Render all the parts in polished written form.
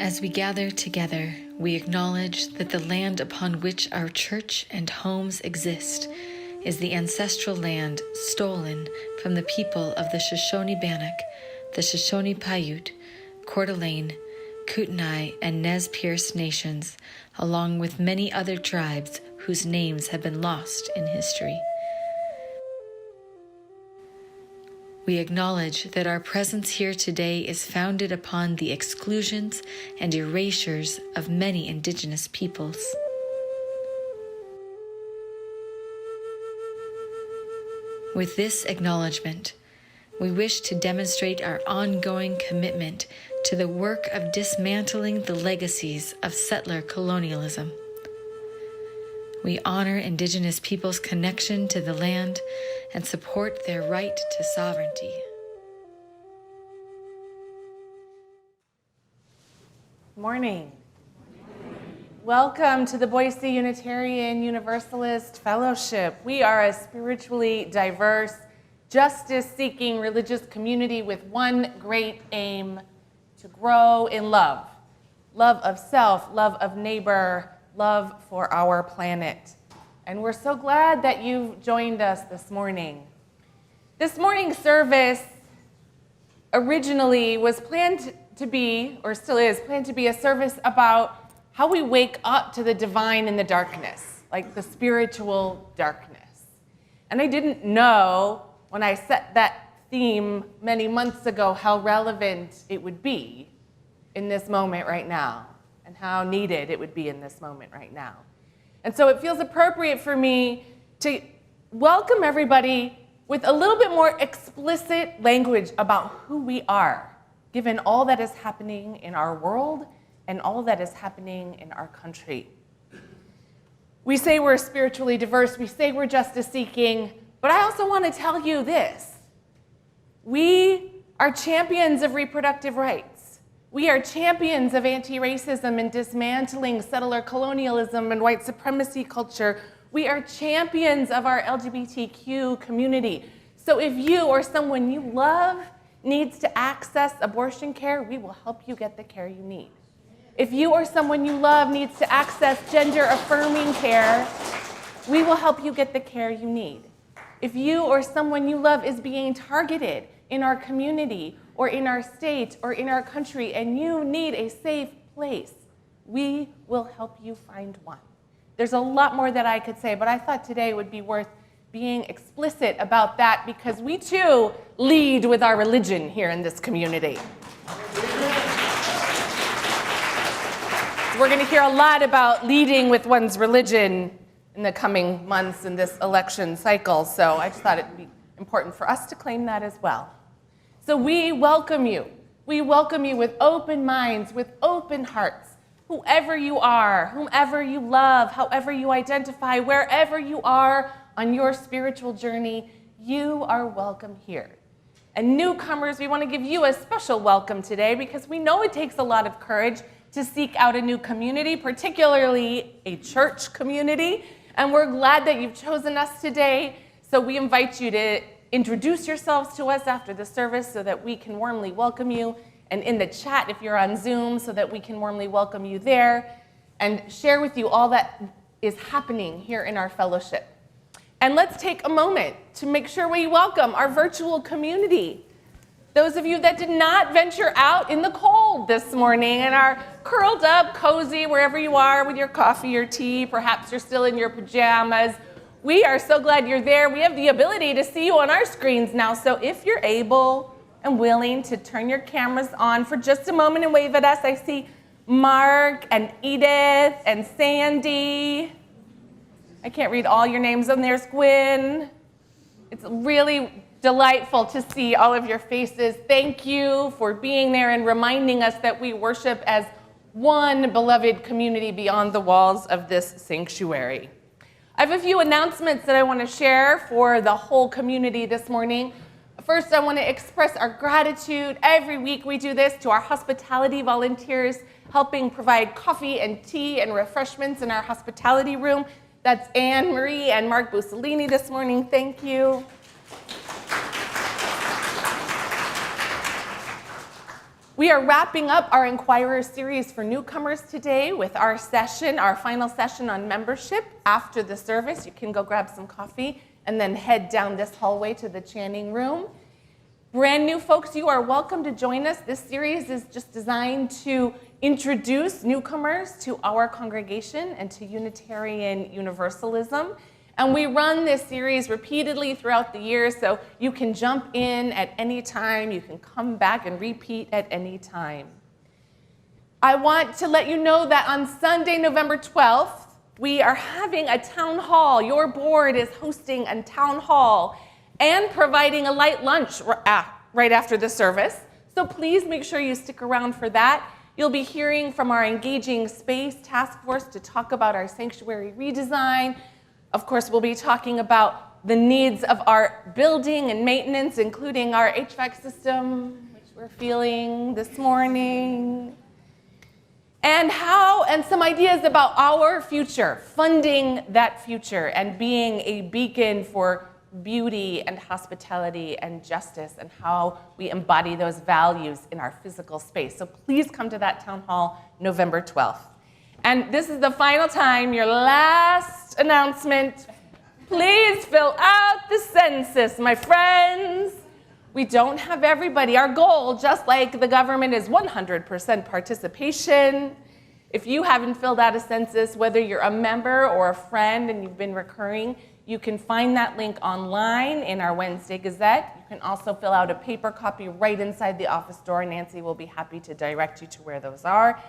As we gather together, we acknowledge that the land upon which our church and homes exist is the ancestral land stolen from the people of the Shoshone Bannock, the Shoshone Paiute, Coeur d'Alene, Kootenai, and Nez Perce nations, along with many other tribes whose names have been lost in history. We acknowledge that our presence here today is founded upon the exclusions and erasures of many indigenous peoples. With this acknowledgement, we wish to demonstrate our ongoing commitment to the work of dismantling the legacies of settler colonialism. We honor Indigenous peoples' connection to the land and support their right to sovereignty. Morning. Welcome to the Boise Unitarian Universalist Fellowship. We are a spiritually diverse, justice-seeking religious community with one great aim: to grow in love. Love of self, love of neighbor, love for our planet. And we're so glad that you've joined us this morning. This morning's service originally was planned to be, or still is, planned to be a service about how we wake up to the divine in the darkness, like the spiritual darkness. And I didn't know when I set that theme many months ago how relevant it would be in this moment right now, and how needed it would be in this moment right now. And so it feels appropriate for me to welcome everybody with a little bit more explicit language about who we are, given all that is happening in our world and all that is happening in our country. We say we're spiritually diverse, we say we're justice-seeking, but I also want to tell you this. We are champions of reproductive rights. We are champions of anti-racism and dismantling settler colonialism and white supremacy culture. We are champions of our LGBTQ community. So if you or someone you love needs to access abortion care, we will help you get the care you need. If you or someone you love needs to access gender-affirming care, we will help you get the care you need. If you or someone you love is being targeted in our community or in our state or in our country and you need a safe place, we will help you find one. There's a lot more that I could say, but I thought today would be worth being explicit about that because we too lead with our religion here in this community. We're going to hear a lot about leading with one's religion in the coming months in this election cycle, so I just thought it would be important for us to claim that as well. So we welcome you. We welcome you with open minds, with open hearts. Whoever you are, whomever you love, however you identify, wherever you are on your spiritual journey, you are welcome here. And newcomers, we want to give you a special welcome today because we know it takes a lot of courage to seek out a new community, particularly a church community. And we're glad that you've chosen us today. So we invite you to introduce yourselves to us after the service so that we can warmly welcome you. And in the chat, if you're on Zoom, so that we can warmly welcome you there and share with you all that is happening here in our fellowship. And let's take a moment to make sure we welcome our virtual community. Those of you that did not venture out in the cold this morning and are curled up, cozy, wherever you are with your coffee or tea, perhaps you're still in your pajamas. We are so glad you're there. We have the ability to see you on our screens now, so if you're able and willing to turn your cameras on for just a moment and wave at us. I see Mark and Edith and Sandy. I can't read all your names, and there's Gwen. It's really delightful to see all of your faces. Thank you for being there and reminding us that we worship as one beloved community beyond the walls of this sanctuary. I have a few announcements that I want to share for the whole community this morning. First, I want to express our gratitude. Every week we do this to our hospitality volunteers, helping provide coffee and tea and refreshments in our hospitality room. That's Anne Marie and Mark Bussolini this morning. Thank you. We are wrapping up our Inquirer series for newcomers today with our final session on membership. After the service, you can go grab some coffee and then head down this hallway to the Channing room. Brand new folks, you are welcome to join us. This series is just designed to introduce newcomers to our congregation and to Unitarian Universalism. And we run this series repeatedly throughout the year, so you can jump in at any time. You can come back and repeat at any time. I want to let you know that on Sunday, November 12th, we are having a town hall. Your board is hosting a town hall and providing a light lunch right after the service. So please make sure you stick around for that. You'll be hearing from our Engaging Space Task Force to talk about our sanctuary redesign. Of course, we'll be talking about the needs of our building and maintenance, including our HVAC system, which we're feeling this morning. And some ideas about our future, funding that future, and being a beacon for beauty and hospitality and justice, and how we embody those values in our physical space. So please come to that town hall November 12th. And this is the final time, your last announcement. Please fill out the census, my friends. We don't have everybody. Our goal, just like the government, is 100% participation. If you haven't filled out a census, whether you're a member or a friend and you've been recurring, you can find that link online in our Wednesday Gazette. You can also fill out a paper copy right inside the office door. Nancy will be happy to direct you to where those are.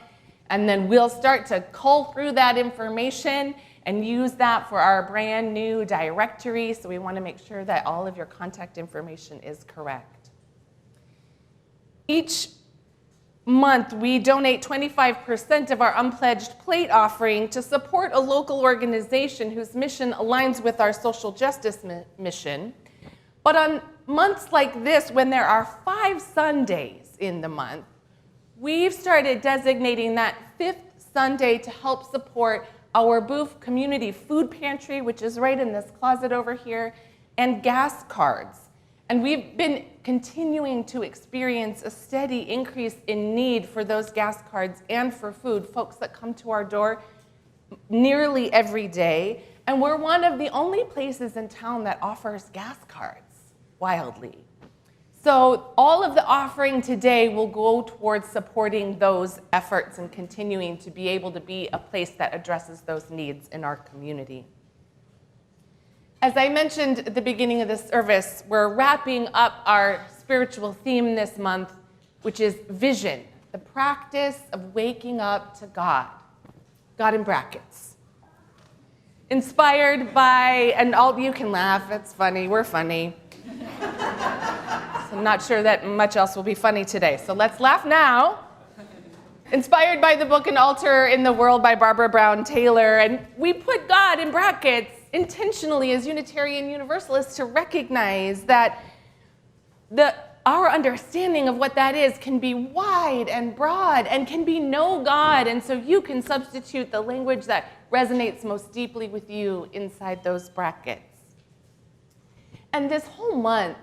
And then we'll start to cull through that information and use that for our brand new directory. So we want to make sure that all of your contact information is correct. Each month, we donate 25% of our unpledged plate offering to support a local organization whose mission aligns with our social justice mission. But on months like this, when there are 5 Sundays in the month, we've started designating that 5th Sunday to help support our Booth Community Food Pantry, which is right in this closet over here, and gas cards. And we've been continuing to experience a steady increase in need for those gas cards and for food, folks that come to our door nearly every day. And we're one of the only places in town that offers gas cards, wildly. So all of the offering today will go towards supporting those efforts and continuing to be able to be a place that addresses those needs in our community. As I mentioned at the beginning of this service, we're wrapping up our spiritual theme this month, which is vision, the practice of waking up to God. God in brackets. Inspired by, and all you can laugh, it's funny, we're funny. So I'm not sure that much else will be funny today, so let's laugh now. Inspired by the book An Altar in the World by Barbara Brown Taylor, and we put God in brackets intentionally as Unitarian Universalists to recognize that our understanding of what that is can be wide and broad and can be no God, and so you can substitute the language that resonates most deeply with you inside those brackets. And this whole month,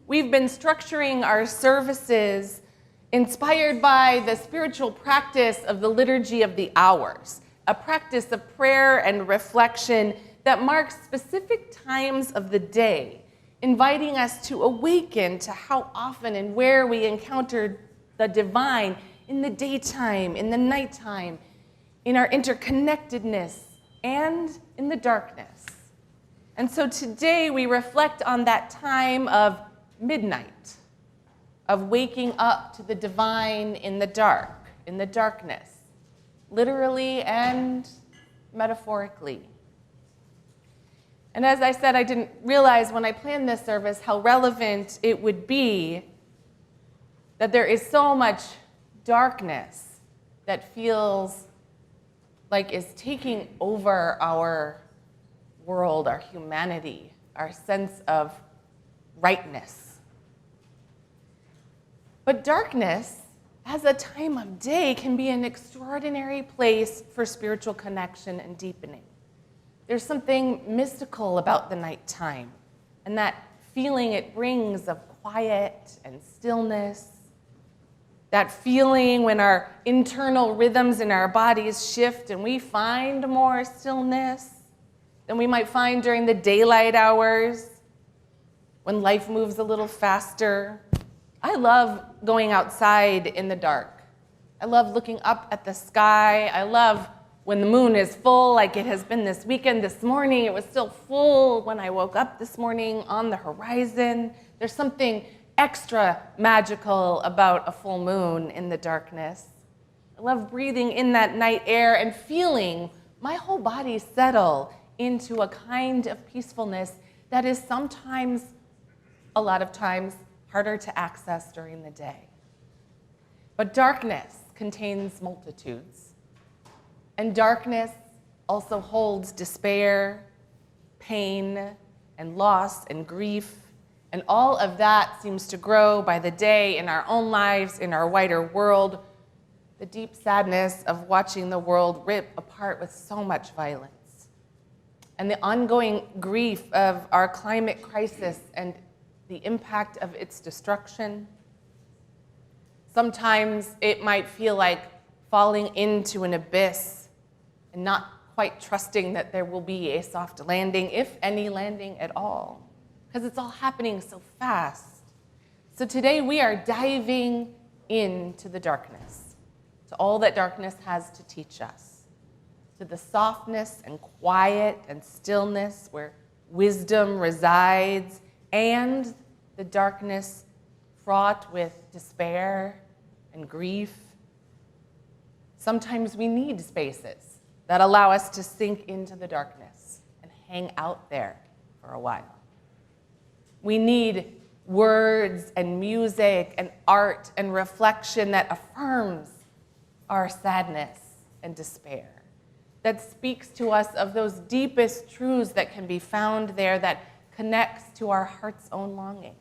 we've been structuring our services inspired by the spiritual practice of the Liturgy of the Hours, a practice of prayer and reflection that marks specific times of the day, inviting us to awaken to how often and where we encounter the divine in the daytime, in the nighttime, in our interconnectedness, and in the darkness. And so today we reflect on that time of midnight, of waking up to the divine in the dark, in the darkness, literally and metaphorically. And as I said, I didn't realize when I planned this service how relevant it would be that there is so much darkness that feels like is taking over our world, our humanity, our sense of rightness. But darkness, as a time of day, can be an extraordinary place for spiritual connection and deepening. There's something mystical about the nighttime and that feeling it brings of quiet and stillness that feeling when our internal rhythms in our bodies shift and we find more stillness than we might find during the daylight hours, when life moves a little faster. I love going outside in the dark. I love looking up at the sky. I love when the moon is full, like it has been this weekend. This morning, it was still full when I woke up this morning on the horizon. There's something extra magical about a full moon in the darkness. I love breathing in that night air and feeling my whole body settle into a kind of peacefulness that is sometimes, a lot of times, harder to access during the day. But darkness contains multitudes. And darkness also holds despair, pain, and loss and grief. And all of that seems to grow by the day in our own lives, in our wider world. The deep sadness of watching the world rip apart with so much violence. And the ongoing grief of our climate crisis and the impact of its destruction. Sometimes it might feel like falling into an abyss and not quite trusting that there will be a soft landing, if any landing at all, because it's all happening so fast. So today we are diving into the darkness, to all that darkness has to teach us, to the softness and quiet and stillness where wisdom resides, and the darkness fraught with despair and grief. Sometimes we need spaces that allow us to sink into the darkness and hang out there for a while. We need words and music and art and reflection that affirms our sadness and despair, that speaks to us of those deepest truths that can be found there, that connects to our heart's own longing.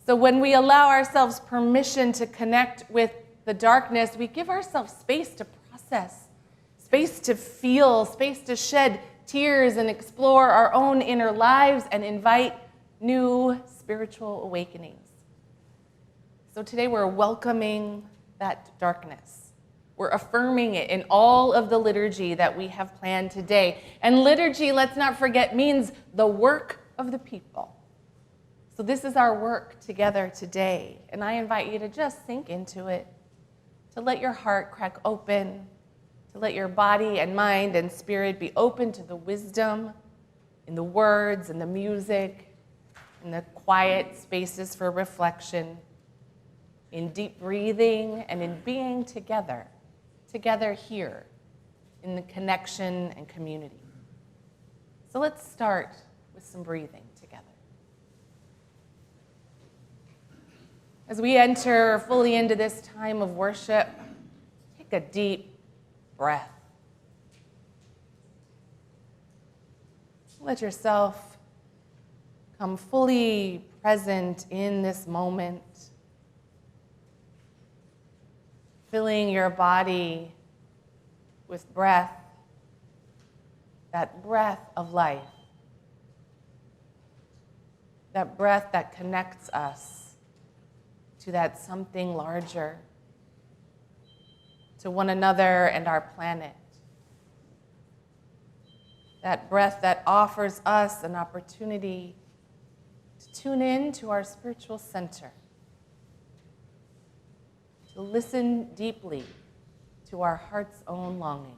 So when we allow ourselves permission to connect with the darkness, we give ourselves space to process, space to feel, space to shed tears and explore our own inner lives and invite new spiritual awakenings. So today we're welcoming that darkness. We're affirming it in all of the liturgy that we have planned today. And liturgy, let's not forget, means the work of the people. So this is our work together today. And I invite you to just sink into it, to let your heart crack open, to let your body and mind and spirit be open to the wisdom in the words and the music, in the quiet spaces for reflection, in deep breathing and in being together here in the connection and community. So let's start with some breathing together. As we enter fully into this time of worship, take a deep breath. Let yourself come fully present in this moment, filling your body with breath, that breath of life, that breath that connects us to that something larger, to one another and our planet. That breath that offers us an opportunity to tune in to our spiritual center, to listen deeply to our heart's own longing.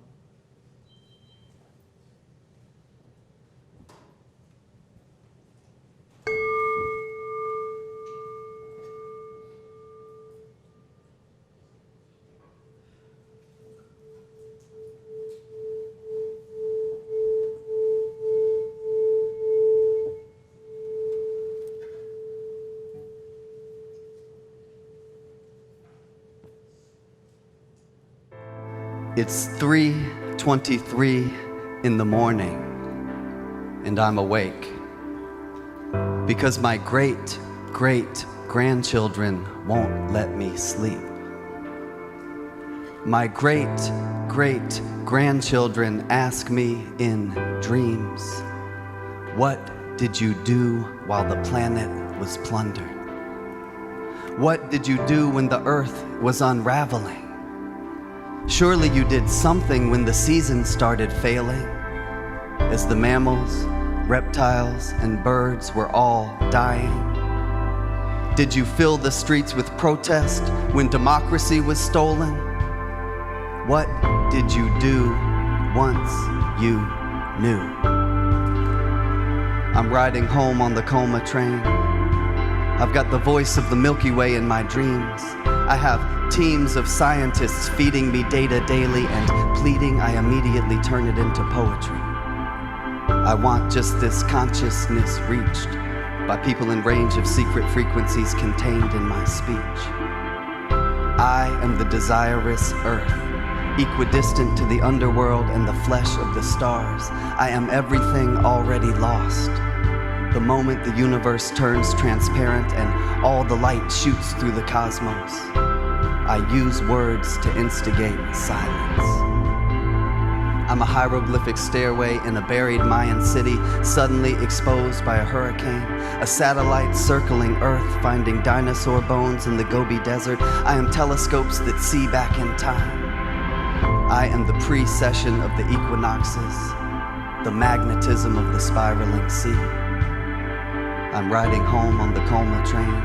It's 3:23 in the morning, and I'm awake because my great-great-grandchildren won't let me sleep. My great-great-grandchildren ask me in dreams, what did you do while the planet was plundered? What did you do when the earth was unraveling? Surely you did something when the seasons started failing, as the mammals, reptiles, and birds were all dying. Did you fill the streets with protest when democracy was stolen? What did you do once you knew? I'm riding home on the coma train. I've got the voice of the Milky Way in my dreams. I have teams of scientists feeding me data daily, and pleading I immediately turn it into poetry. I want just this consciousness reached by people in range of secret frequencies contained in my speech. I am the desirous earth, equidistant to the underworld and the flesh of the stars. I am everything already lost. The moment the universe turns transparent and all the light shoots through the cosmos, I use words to instigate silence. I'm a hieroglyphic stairway in a buried Mayan city, suddenly exposed by a hurricane, a satellite circling Earth, finding dinosaur bones in the Gobi Desert. I am telescopes that see back in time. I am the precession of the equinoxes, the magnetism of the spiraling sea. I'm riding home on the coma train,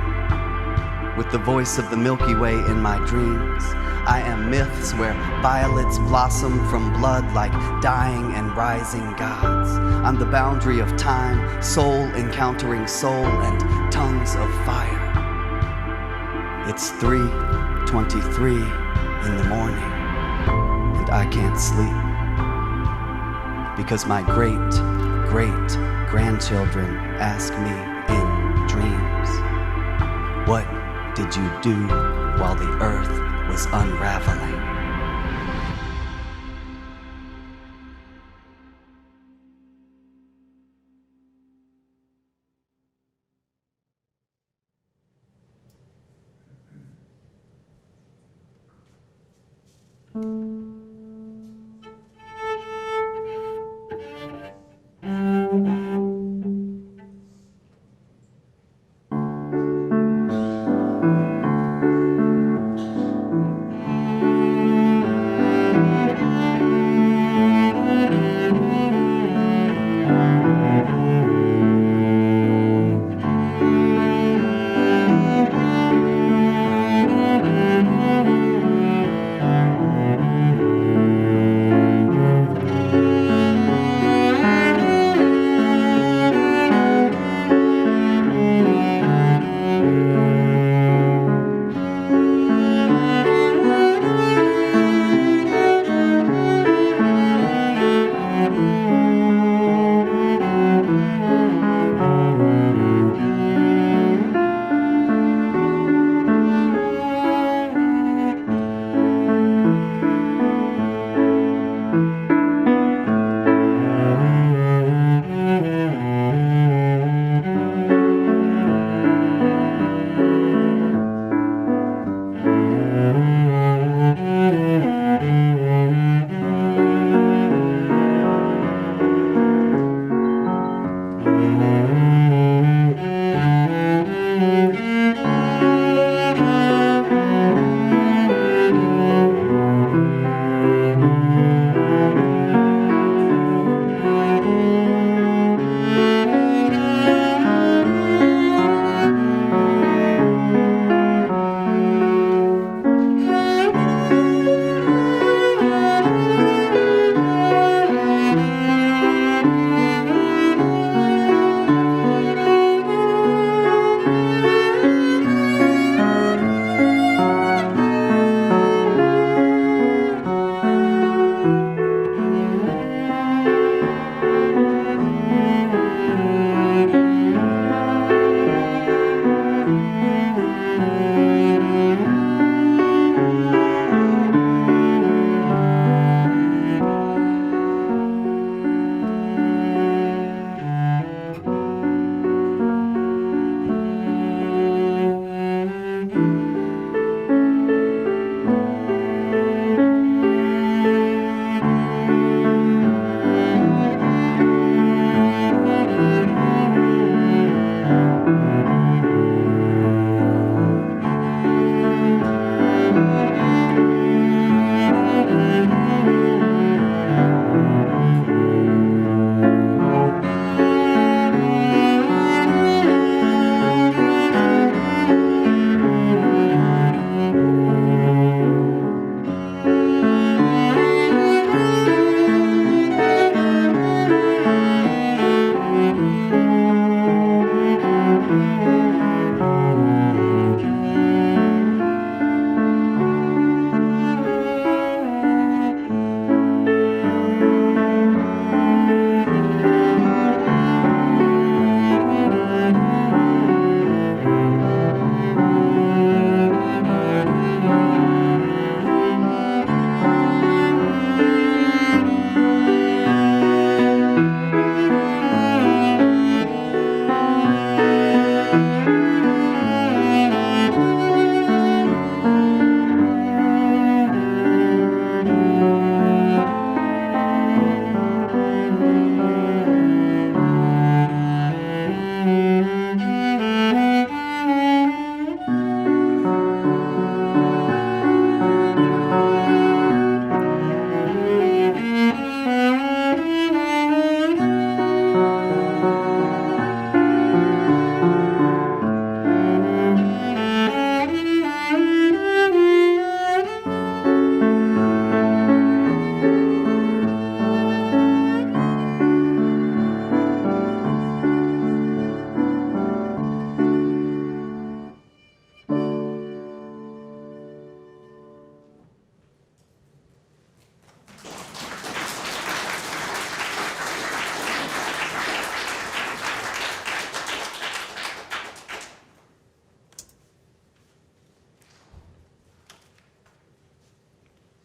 with the voice of the Milky Way in my dreams. I am myths where violets blossom from blood like dying and rising gods. I'm the boundary of time, soul encountering soul, and tongues of fire. It's 3:23 in the morning, and I can't sleep, because my great-great-grandchildren ask me in dreams, what did you do while the earth was unraveling?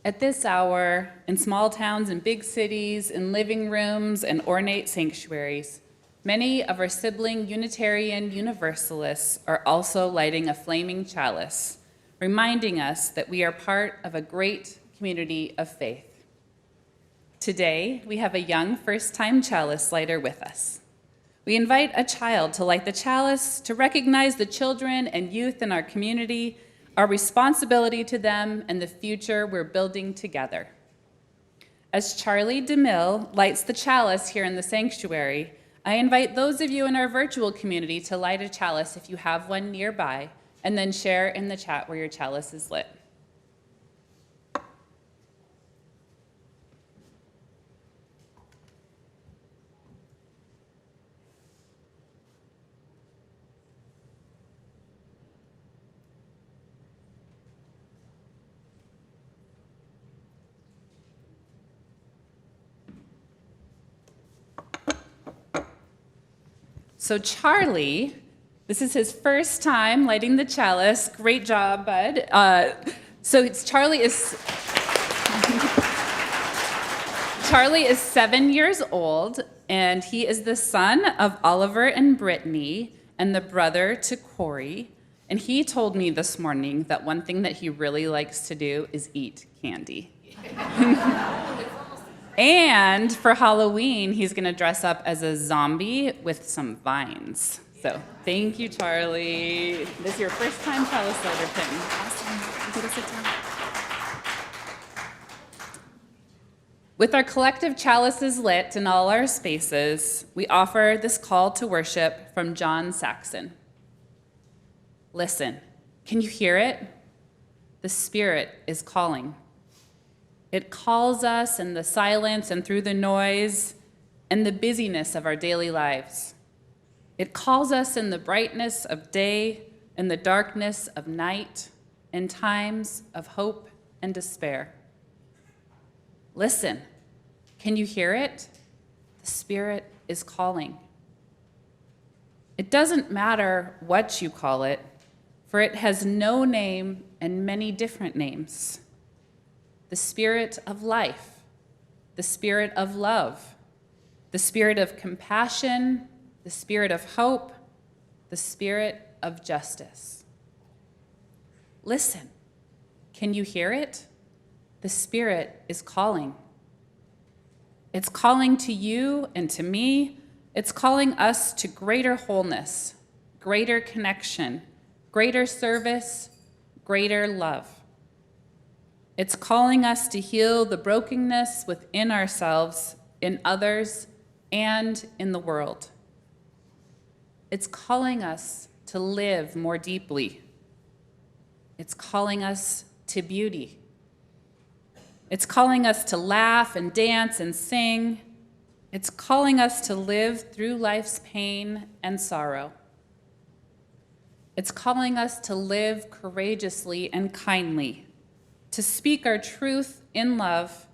At this hour, in small towns and big cities, in living rooms and ornate sanctuaries, many of our sibling Unitarian Universalists are also lighting a flaming chalice, reminding us that we are part of a great community of faith. Today, we have a young first-time chalice lighter with us. We invite a child to light the chalice to recognize the children and youth in our community, our responsibility to them, and the future we're building together. As Charlie DeMille lights the chalice here in the sanctuary, I invite those of you in our virtual community to light a chalice if you have one nearby, and then share in the chat where your chalice is lit. So Charlie, this is his first time lighting the chalice. Great job, bud. Charlie is 7 years old, and he is the son of Oliver and Brittany, and the brother to Corey. And he told me this morning that one thing that he really likes to do is eat candy. And for Halloween, he's going to dress up as a zombie with some vines. So thank you, Charlie. This is your first time chalice lighter, Pim. Awesome. Go sit down. With our collective chalices lit in all our spaces, we offer this call to worship from John Saxon. Listen, can you hear it? The Spirit is calling. It calls us in the silence and through the noise and the busyness of our daily lives. It calls us in the brightness of day and the darkness of night, in times of hope and despair. Listen, can you hear it? The Spirit is calling. It doesn't matter what you call it, for it has no name and many different names. The Spirit of life, the Spirit of love, the Spirit of compassion, the Spirit of hope, the Spirit of justice. Listen, can you hear it? The Spirit is calling. It's calling to you and to me. It's calling us to greater wholeness, greater connection, greater service, greater love. It's calling us to heal the brokenness within ourselves, in others, and in the world. It's calling us to live more deeply. It's calling us to beauty. It's calling us to laugh and dance and sing. It's calling us to live through life's pain and sorrow. It's calling us to live courageously and kindly, to speak our truth in love,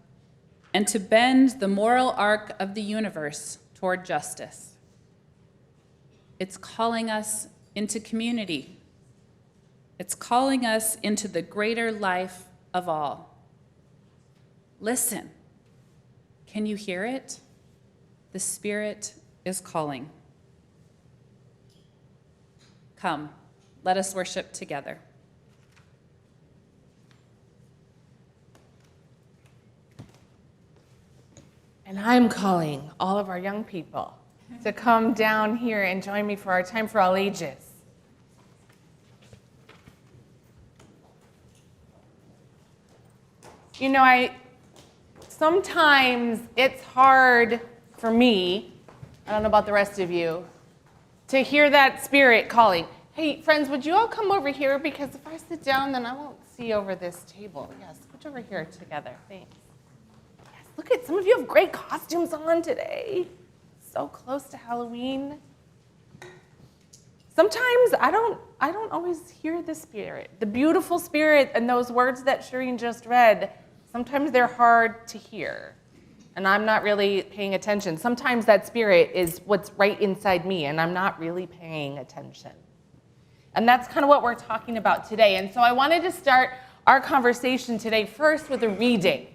and to bend the moral arc of the universe toward justice. It's calling us into community. It's calling us into the greater life of all. Listen, can you hear it? The Spirit is calling. Come, let us worship together. And I'm calling all of our young people to come down here and join me for our Time for All Ages. You know, sometimes it's hard for me, I don't know about the rest of you, to hear that Spirit calling. Hey, friends, would you all come over here? Because if I sit down, then I won't see over this table. Yes, switch over here together. Thanks. Look at, some of you have great costumes on today. So close to Halloween. Sometimes I don't always hear the Spirit, the beautiful Spirit, and those words that Sharene just read. Sometimes they're hard to hear, and I'm not really paying attention. Sometimes that Spirit is what's right inside me, and I'm not really paying attention. And that's kind of what we're talking about today. And so I wanted to start our conversation today first with a reading.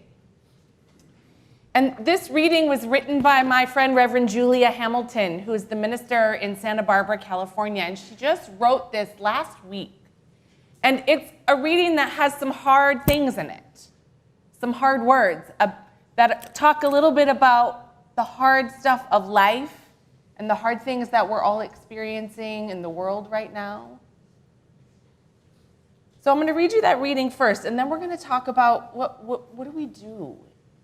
And this reading was written by my friend, Reverend Julia Hamilton, who is the minister in Santa Barbara, California. And she just wrote this last week. And it's a reading that has some hard things in it, some hard words that talk a little bit about the hard stuff of life and the hard things that we're all experiencing in the world right now. So I'm going to read you that reading first, and then we're going to talk about what do we do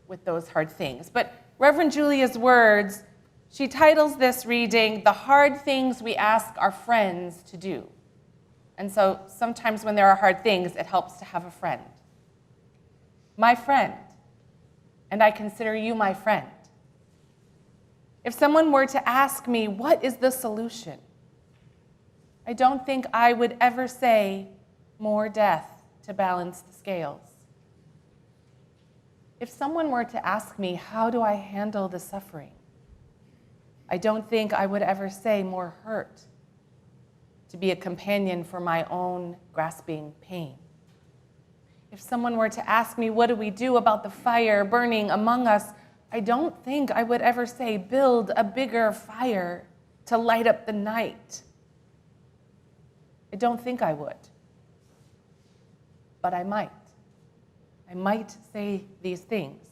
with those hard things. But Reverend Julia's words, she titles this reading, "The Hard Things We Ask Our Friends to Do." And so sometimes when there are hard things, it helps to have a friend. My friend, and I consider you my friend. If someone were to ask me, what is the solution? I don't think I would ever say more death to balance the scales. If someone were to ask me, how do I handle the suffering? I don't think I would ever say more hurt to be a companion for my own grasping pain. If someone were to ask me, what do we do about the fire burning among us? I don't think I would ever say, build a bigger fire to light up the night. I don't think I would. But I might. I might say these things.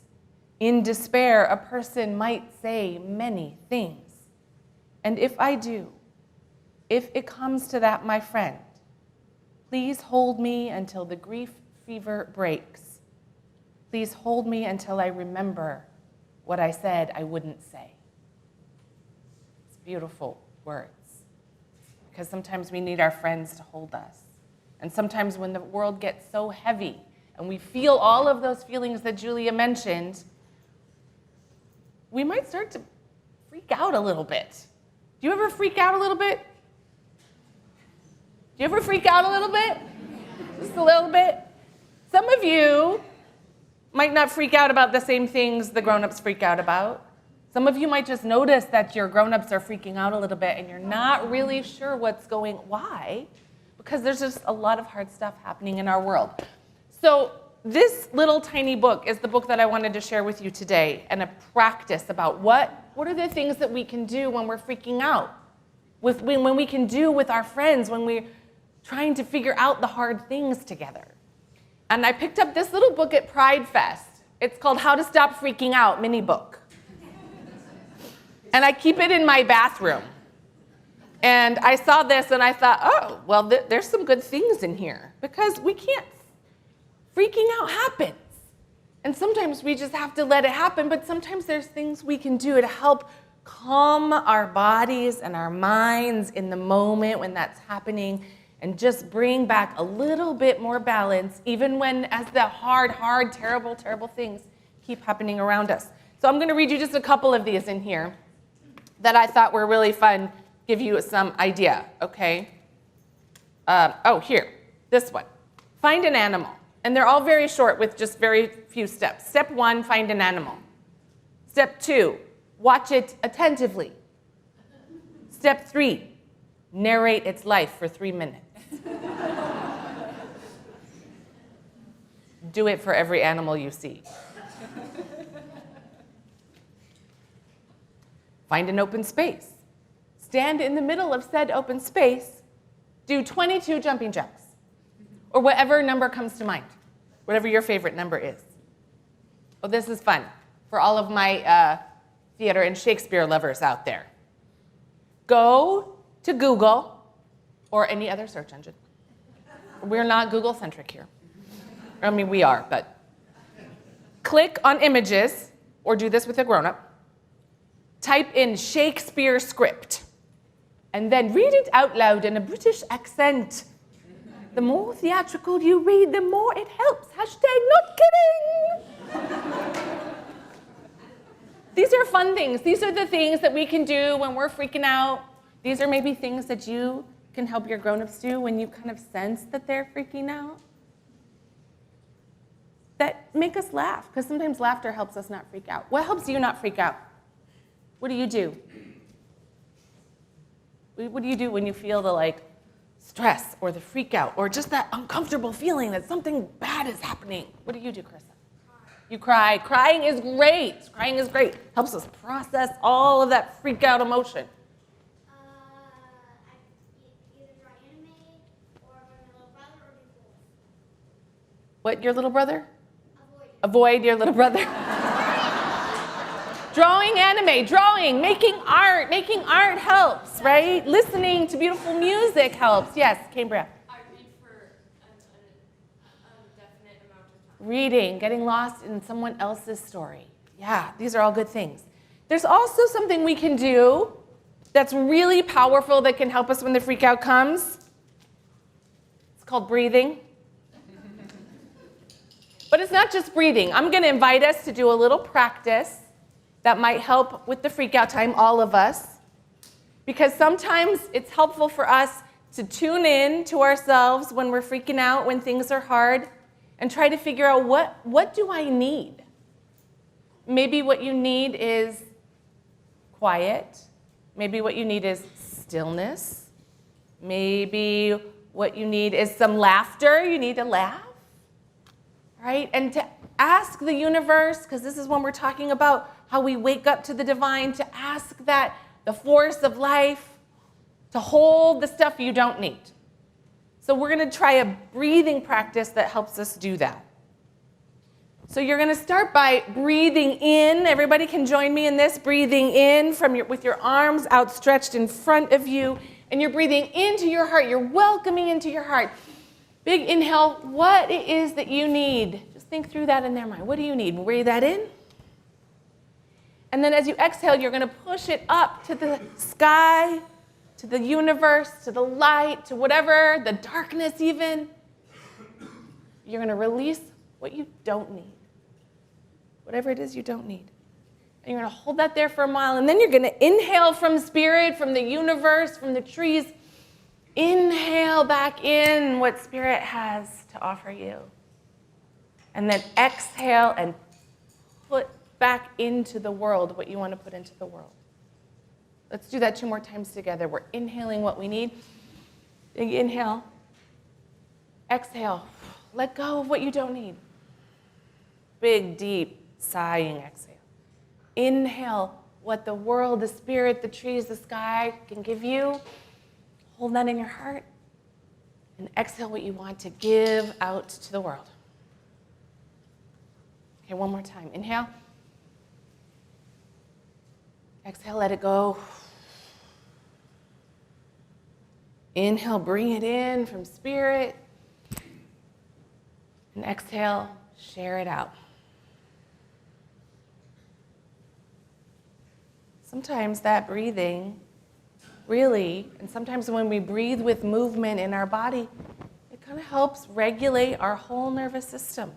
In despair, a person might say many things. And if I do, if it comes to that, my friend, please hold me until the grief fever breaks. Please hold me until I remember what I said I wouldn't say. It's beautiful words, because sometimes we need our friends to hold us. And sometimes when the world gets so heavy and we feel all of those feelings that Julia mentioned, we might start to freak out a little bit. Do you ever freak out a little bit? Do you ever freak out a little bit? Just a little bit? Some of you might not freak out about the same things the grown-ups freak out about. Some of you might just notice that your grown-ups are freaking out a little bit and you're not really sure why? Because there's just a lot of hard stuff happening in our world. So this little tiny book is the book that I wanted to share with you today, and a practice about what are the things that we can do when we're freaking out, when we can do with our friends, when we're trying to figure out the hard things together. And I picked up this little book at Pride Fest. It's called How to Stop Freaking Out mini book. And I keep it in my bathroom. And I saw this and I thought, oh, well, there's some good things in here, because we can't. Freaking out happens. And sometimes we just have to let it happen, but sometimes there's things we can do to help calm our bodies and our minds in the moment when that's happening, and just bring back a little bit more balance, even when as the hard, terrible things keep happening around us. So I'm going to read you just a couple of these in here that I thought were really fun, give you some idea, okay? Here, this one. Find an animal. And they're all very short with just very few steps. Step 1, find an animal. Step 2, watch it attentively. Step 3, narrate its life for 3 minutes. Do it for every animal you see. Find an open space. Stand in the middle of said open space. Do 22 jumping jacks, or whatever number comes to mind, whatever your favorite number is. Oh, this is fun for all of my theater and Shakespeare lovers out there. Go to Google or any other search engine. We're not Google-centric here. I mean, we are, but click on images, or do this with a grown-up. Type in Shakespeare script, and then read it out loud in a British accent. The more theatrical you read, the more it helps. Hashtag not kidding. These are fun things. These are the things that we can do when we're freaking out. These are maybe things that you can help your grown-ups do when you kind of sense that they're freaking out. That make us laugh, because sometimes laughter helps us not freak out. What helps you not freak out? What do you do? What do you do when you feel the stress or the freak out or just that uncomfortable feeling that something bad is happening, what do, Carissa? You cry. Crying is great. Crying is great. Helps us process all of that freak out emotion. I either draw anime or with my little brother or do both. What, your little brother? Avoid. Avoid your little brother. Drawing anime, drawing, making art. Making art helps, right? Listening to beautiful music helps. Yes, Cambria. I read for a definite amount of time. Reading, getting lost in someone else's story. Yeah, these are all good things. There's also something we can do that's really powerful that can help us when the freak out comes. It's called breathing. But it's not just breathing. I'm going to invite us to do a little practice that might help with the freak out time, all of us. Because sometimes it's helpful for us to tune in to ourselves when we're freaking out, when things are hard, and try to figure out what do I need? Maybe what you need is quiet. Maybe what you need is stillness. Maybe what you need is some laughter. You need to laugh, right? And to ask the universe, because this is when we're talking about how we wake up to the divine, to ask that the force of life to hold the stuff you don't need. So we're going to try a breathing practice that helps us do that. So you're going to start by breathing in. Everybody can join me in this. Breathing in with your arms outstretched in front of you. And you're breathing into your heart. You're welcoming into your heart. Big inhale. What it is that you need. Just think through that in their mind. What do you need? Breathe that in. And then as you exhale, you're going to push it up to the sky, to the universe, to the light, to whatever, the darkness even. You're going to release what you don't need. Whatever it is you don't need. And you're going to hold that there for a while. And then you're going to inhale from spirit, from the universe, from the trees. Inhale back in what spirit has to offer you. And then exhale and put back into the world what you want to put into the world. Let's do that 2 more times together. We're inhaling what we need. Big inhale. Exhale. Let go of what you don't need. Big, deep, sighing exhale. Inhale what the world, the spirit, the trees, the sky can give you. Hold that in your heart. And exhale what you want to give out to the world. Okay, 1 more time. Inhale. Exhale, let it go. Inhale, bring it in from spirit. And exhale, share it out. Sometimes that breathing really, and sometimes when we breathe with movement in our body, it kind of helps regulate our whole nervous system.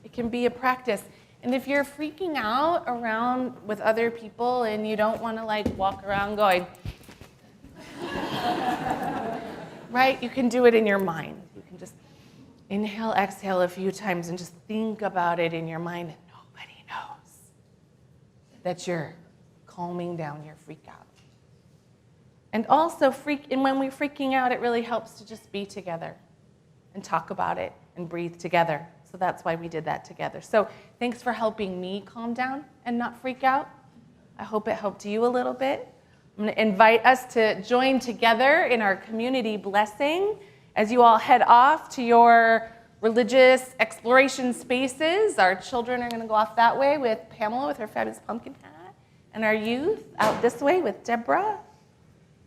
It can be a practice. And if you're freaking out around with other people and you don't want to walk around going, right? You can do it in your mind. You can just inhale, exhale a few times and just think about it in your mind, and nobody knows that you're calming down your freak out. And also, when we're freaking out, it really helps to just be together and talk about it and breathe together. So that's why we did that together. So thanks for helping me calm down and not freak out. I hope it helped you a little bit. I'm going to invite us to join together in our community blessing as you all head off to your religious exploration spaces. Our children are going to go off that way with Pamela with her fabulous pumpkin hat, and our youth out this way with Deborah.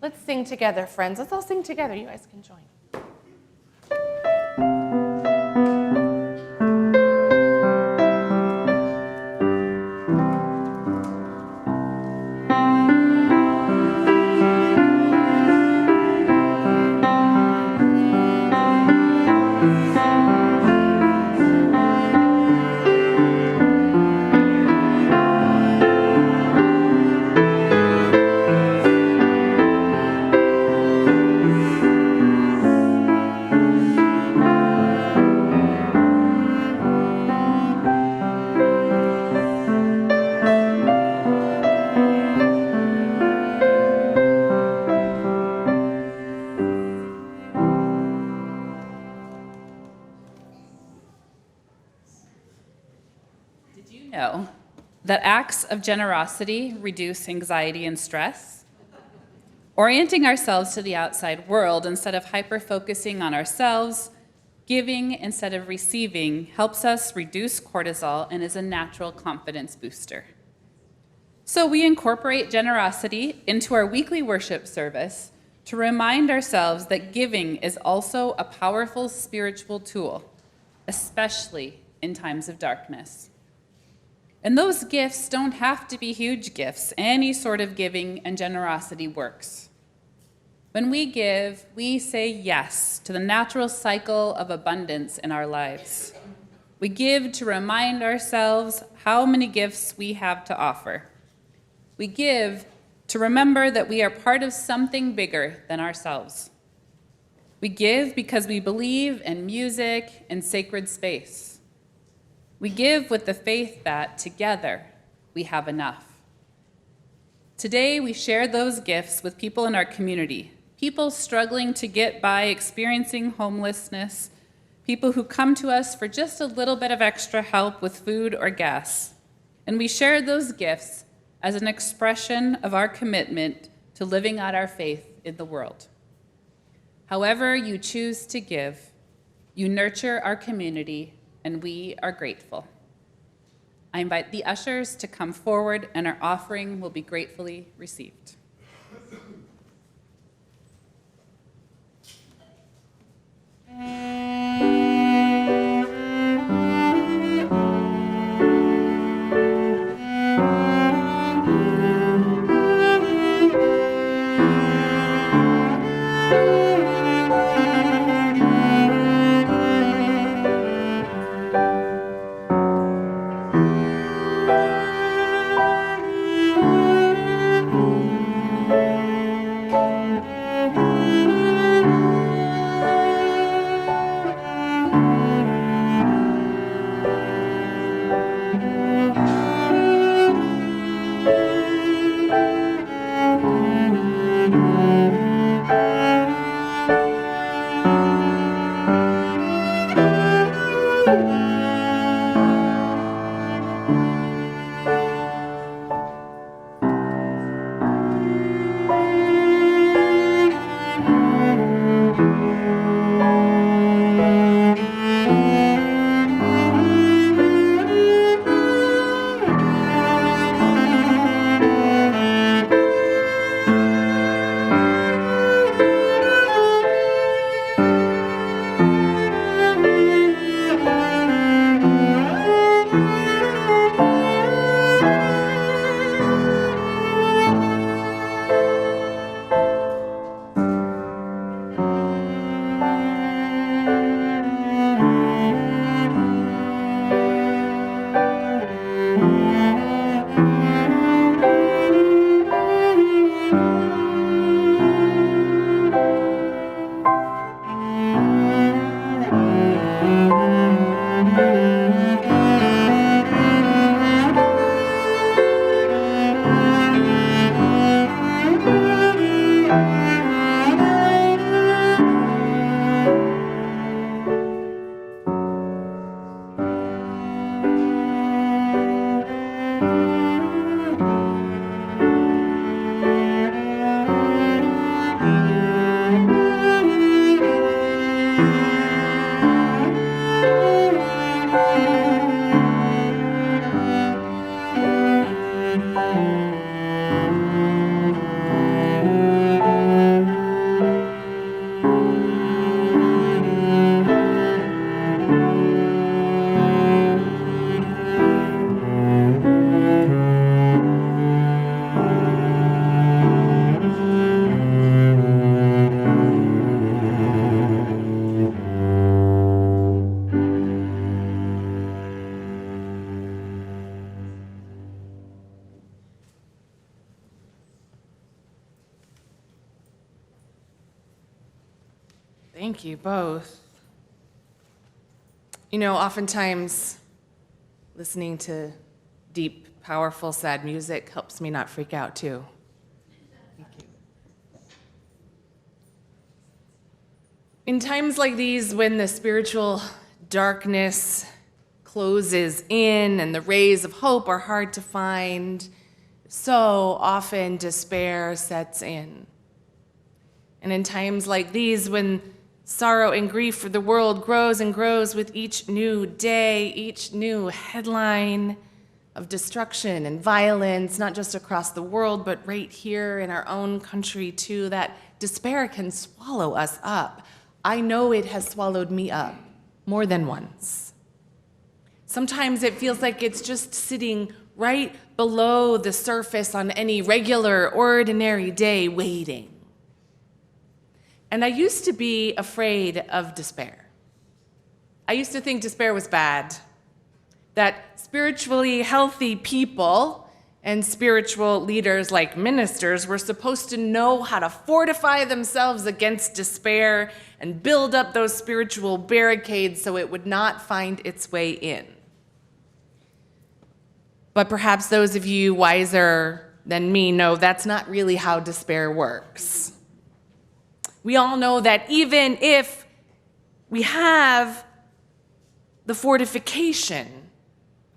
Let's sing together, friends. Let's all sing together. You guys can join. Did you know that acts of generosity reduce anxiety and stress? Orienting ourselves to the outside world instead of hyper-focusing on ourselves, giving instead of receiving, helps us reduce cortisol and is a natural confidence booster. So we incorporate generosity into our weekly worship service to remind ourselves that giving is also a powerful spiritual tool, especially in times of darkness. And those gifts don't have to be huge gifts. Any sort of giving and generosity works. When we give, we say yes to the natural cycle of abundance in our lives. We give to remind ourselves how many gifts we have to offer. We give to remember that we are part of something bigger than ourselves. We give because we believe in music and sacred space. We give with the faith that together we have enough. Today, we share those gifts with people in our community, people struggling to get by, experiencing homelessness, people who come to us for just a little bit of extra help with food or gas. And we share those gifts as an expression of our commitment to living out our faith in the world. However you choose to give, you nurture our community, and we are grateful. I invite the ushers to come forward, and our offering will be gratefully received. Thank you both. You know, oftentimes listening to deep, powerful, sad music helps me not freak out too. Thank you. In times like these, when the spiritual darkness closes in and the rays of hope are hard to find, so often despair sets in. And in times like these, when sorrow and grief for the world grows and grows with each new day, each new headline of destruction and violence, not just across the world, but right here in our own country too, that despair can swallow us up. I know it has swallowed me up more than once. Sometimes it feels like it's just sitting right below the surface on any regular, ordinary day, waiting. And I used to be afraid of despair. I used to think despair was bad, that spiritually healthy people and spiritual leaders like ministers were supposed to know how to fortify themselves against despair and build up those spiritual barricades so it would not find its way in. But perhaps those of you wiser than me know that's not really how despair works. We all know that even if we have the fortification,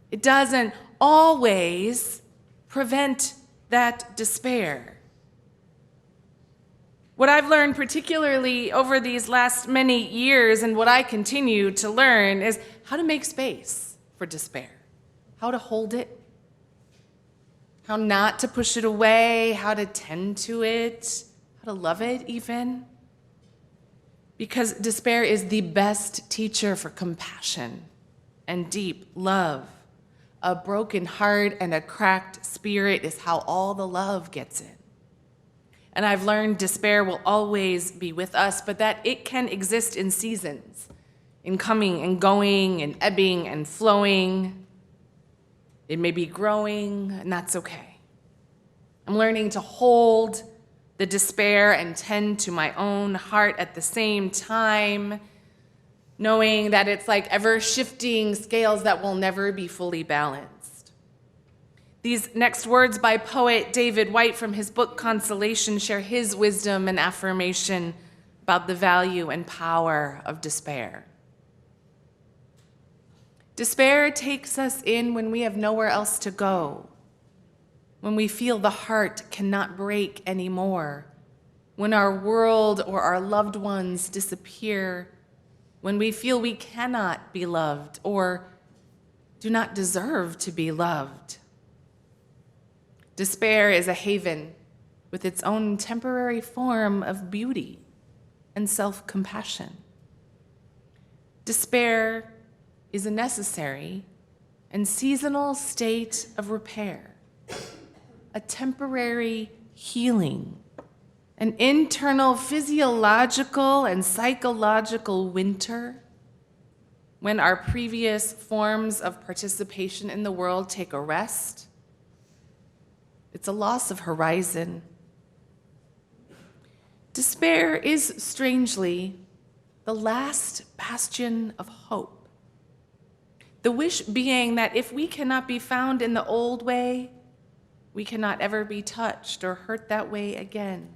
it doesn't always prevent that despair. What I've learned particularly over these last many years and what I continue to learn is how to make space for despair, how to hold it, how not to push it away, how to tend to it, how to love it even. Because despair is the best teacher for compassion and deep love. A broken heart and a cracked spirit is how all the love gets in. And I've learned despair will always be with us, but that it can exist in seasons, in coming and going, and ebbing and flowing. It may be growing, and that's okay. I'm learning to hold the despair and tend to my own heart at the same time, knowing that it's like ever-shifting scales that will never be fully balanced. These next words by poet David White from his book Consolation share his wisdom and affirmation about the value and power of despair. Despair takes us in when we have nowhere else to go, when we feel the heart cannot break anymore, when our world or our loved ones disappear, when we feel we cannot be loved or do not deserve to be loved. Despair is a haven with its own temporary form of beauty and self-compassion. Despair is a necessary and seasonal state of repair, a temporary healing, an internal physiological and psychological winter when our previous forms of participation in the world take a rest. It's a loss of horizon. Despair is, strangely, the last bastion of hope. The wish being that if we cannot be found in the old way, we cannot ever be touched or hurt that way again.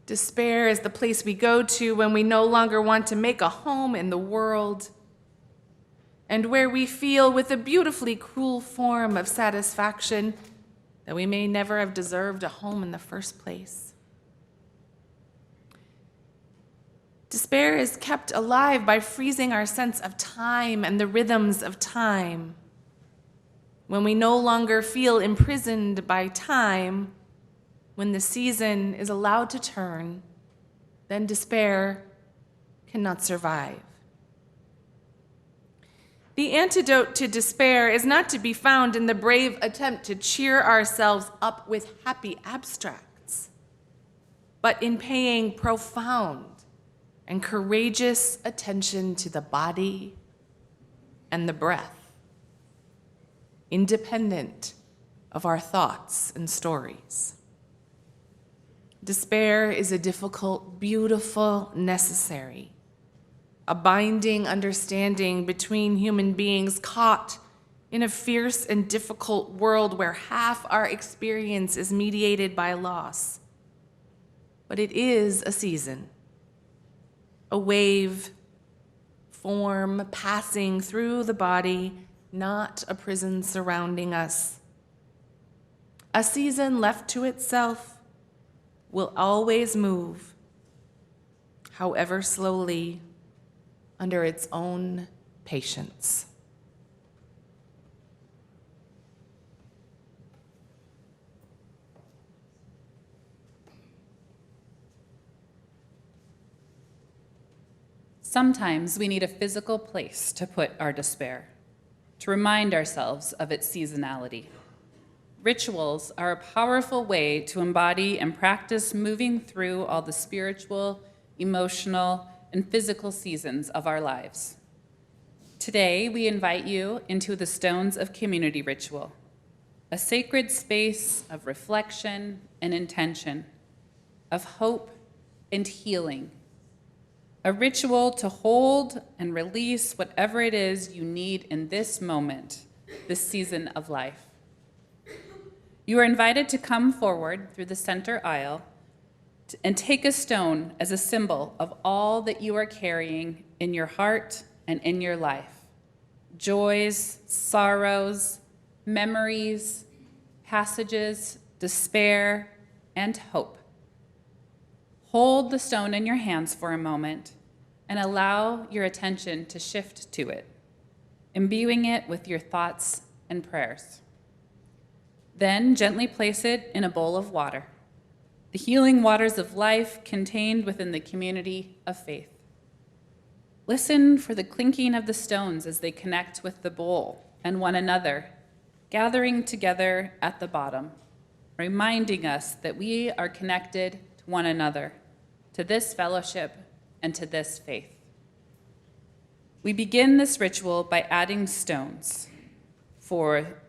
Despair is the place we go to when we no longer want to make a home in the world, and where we feel with a beautifully cruel form of satisfaction that we may never have deserved a home in the first place. Despair is kept alive by freezing our sense of time and the rhythms of time. When we no longer feel imprisoned by time, when the season is allowed to turn, then despair cannot survive. The antidote to despair is not to be found in the brave attempt to cheer ourselves up with happy abstracts, but in paying profound and courageous attention to the body and the breath, independent of our thoughts and stories. Despair is a difficult, beautiful, necessary, a binding understanding between human beings caught in a fierce and difficult world where half our experience is mediated by loss. But it is a season, a wave form passing through the body, not a prison surrounding us. A season left to itself will always move, however slowly, under its own patience. Sometimes we need a physical place to put our despair, to remind ourselves of its seasonality. Rituals are a powerful way to embody and practice moving through all the spiritual, emotional, and physical seasons of our lives. Today, we invite you into the Stones of Community ritual, a sacred space of reflection and intention, of hope and healing, a ritual to hold and release whatever it is you need in this moment, this season of life. You are invited to come forward through the center aisle and take a stone as a symbol of all that you are carrying in your heart and in your life. Joys, sorrows, memories, passages, despair, and hope. Hold the stone in your hands for a moment and allow your attention to shift to it, imbuing it with your thoughts and prayers. Then gently place it in a bowl of water, the healing waters of life contained within the community of faith. Listen for the clinking of the stones as they connect with the bowl and one another, gathering together at the bottom, reminding us that we are connected to one another, to this fellowship, and to this faith. We begin this ritual by adding stones for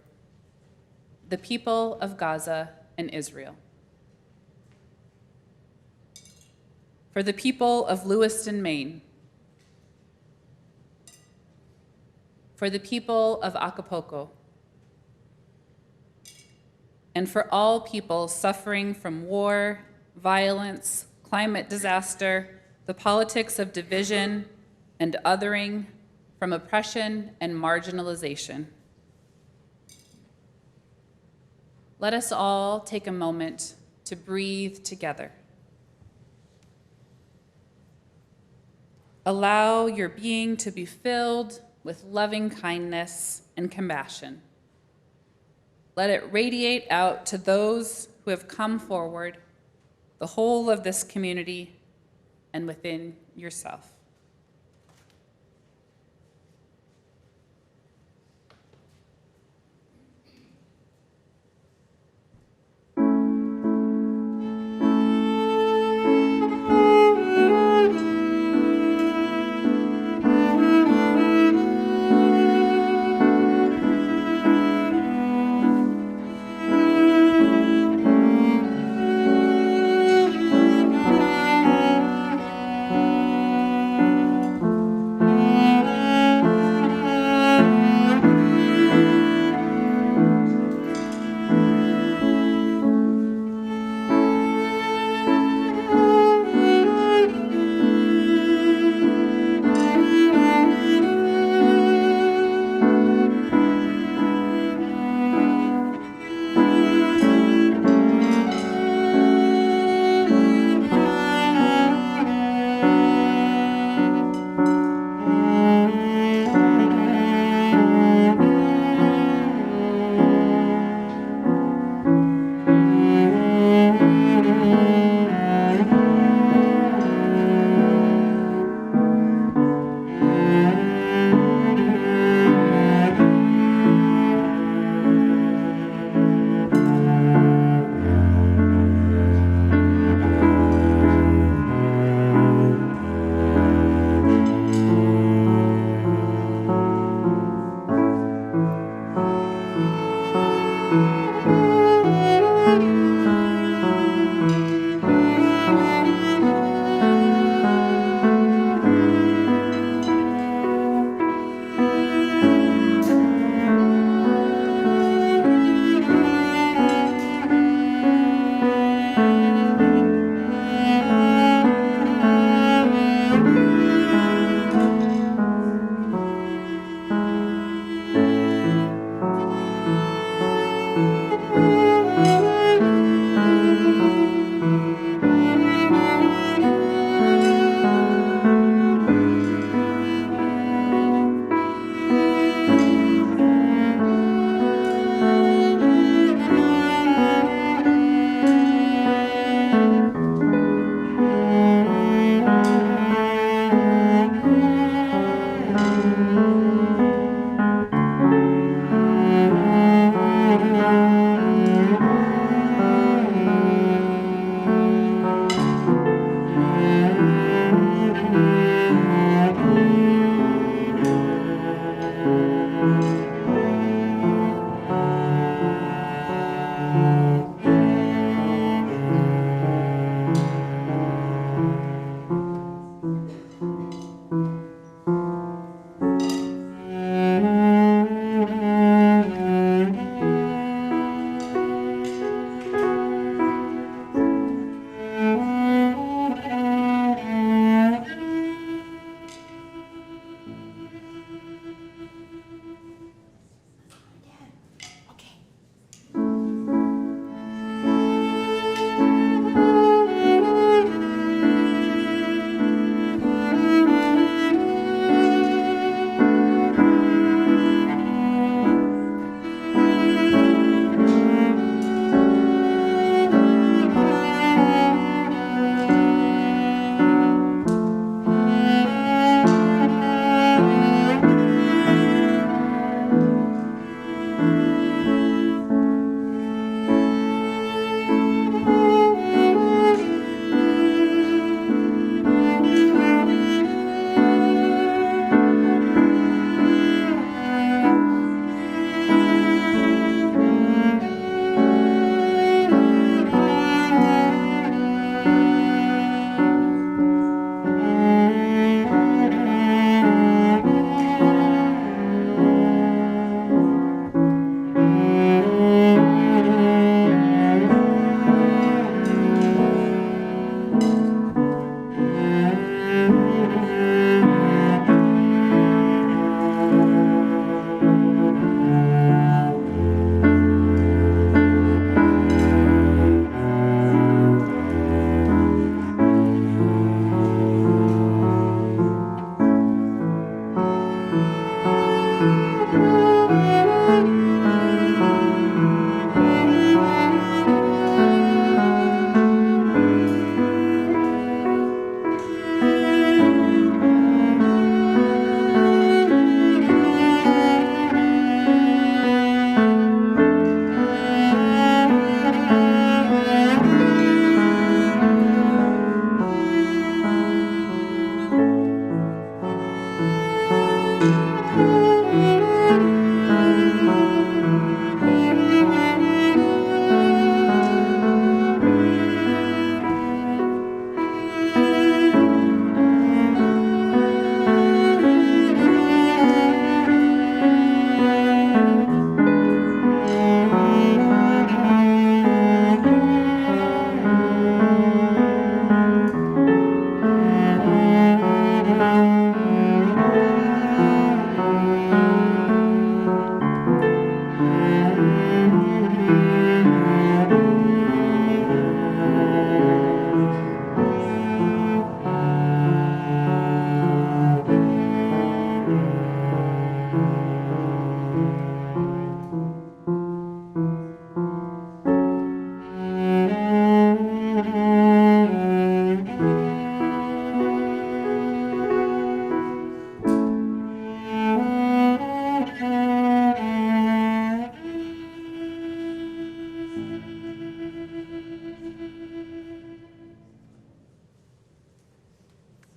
the people of Gaza and Israel, for the people of Lewiston, Maine, for the people of Acapulco, and for all people suffering from war, violence, climate disaster, the politics of division and othering, from oppression and marginalization. Let us all take a moment to breathe together. Allow your being to be filled with loving kindness and compassion. Let it radiate out to those who have come forward, the whole of this community, and within yourself.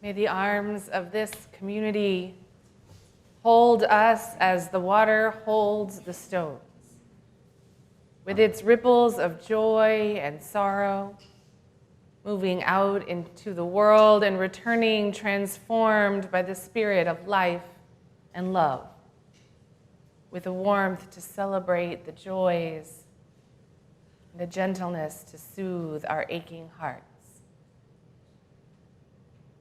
May the arms of this community hold us as the water holds the stones, with its ripples of joy and sorrow, moving out into the world and returning transformed by the spirit of life and love, with a warmth to celebrate the joys and a gentleness to soothe our aching hearts.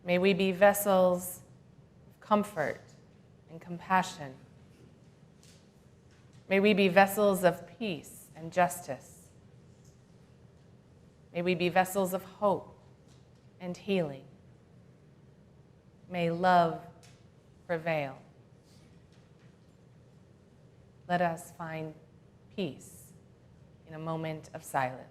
May we be vessels of comfort and compassion. May we be vessels of peace and justice. May we be vessels of hope and healing. May love prevail. Let us find peace in a moment of silence.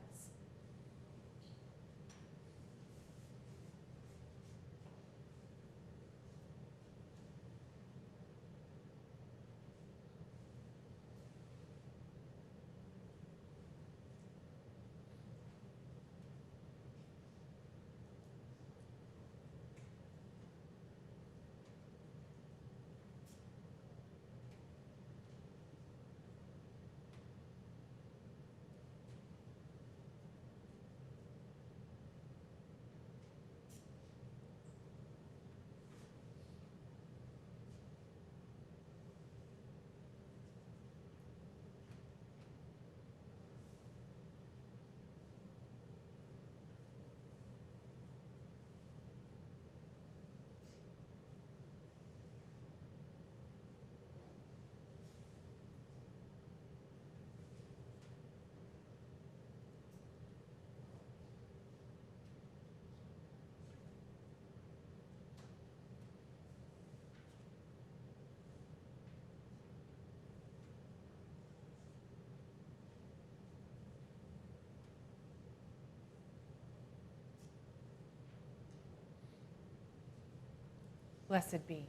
Blessed be.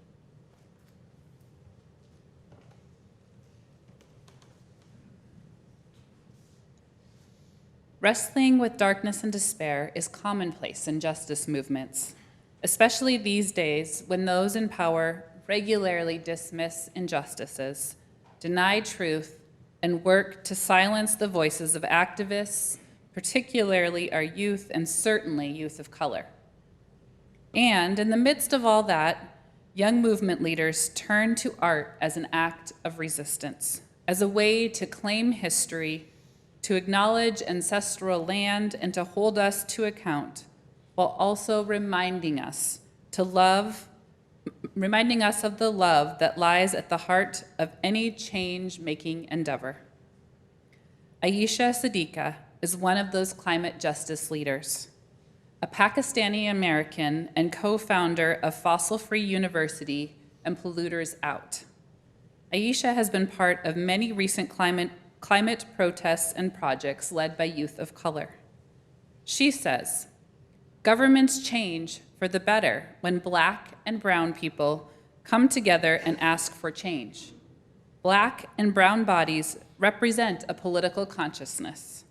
Wrestling with darkness and despair is commonplace in justice movements, especially these days when those in power regularly dismiss injustices, deny truth, and work to silence the voices of activists, particularly our youth and certainly youth of color. And in the midst of all that, young movement leaders turn to art as an act of resistance, as a way to claim history, to acknowledge ancestral land, and to hold us to account, while also reminding us of the love that lies at the heart of any change-making endeavor. Ayesha Siddiqa is one of those climate justice leaders. A Pakistani American and co-founder of Fossil Free University and Polluters Out. Ayesha has been part of many recent climate protests and projects led by youth of color. She says, governments change for the better when Black and brown people come together and ask for change. Black and brown bodies represent a political consciousness.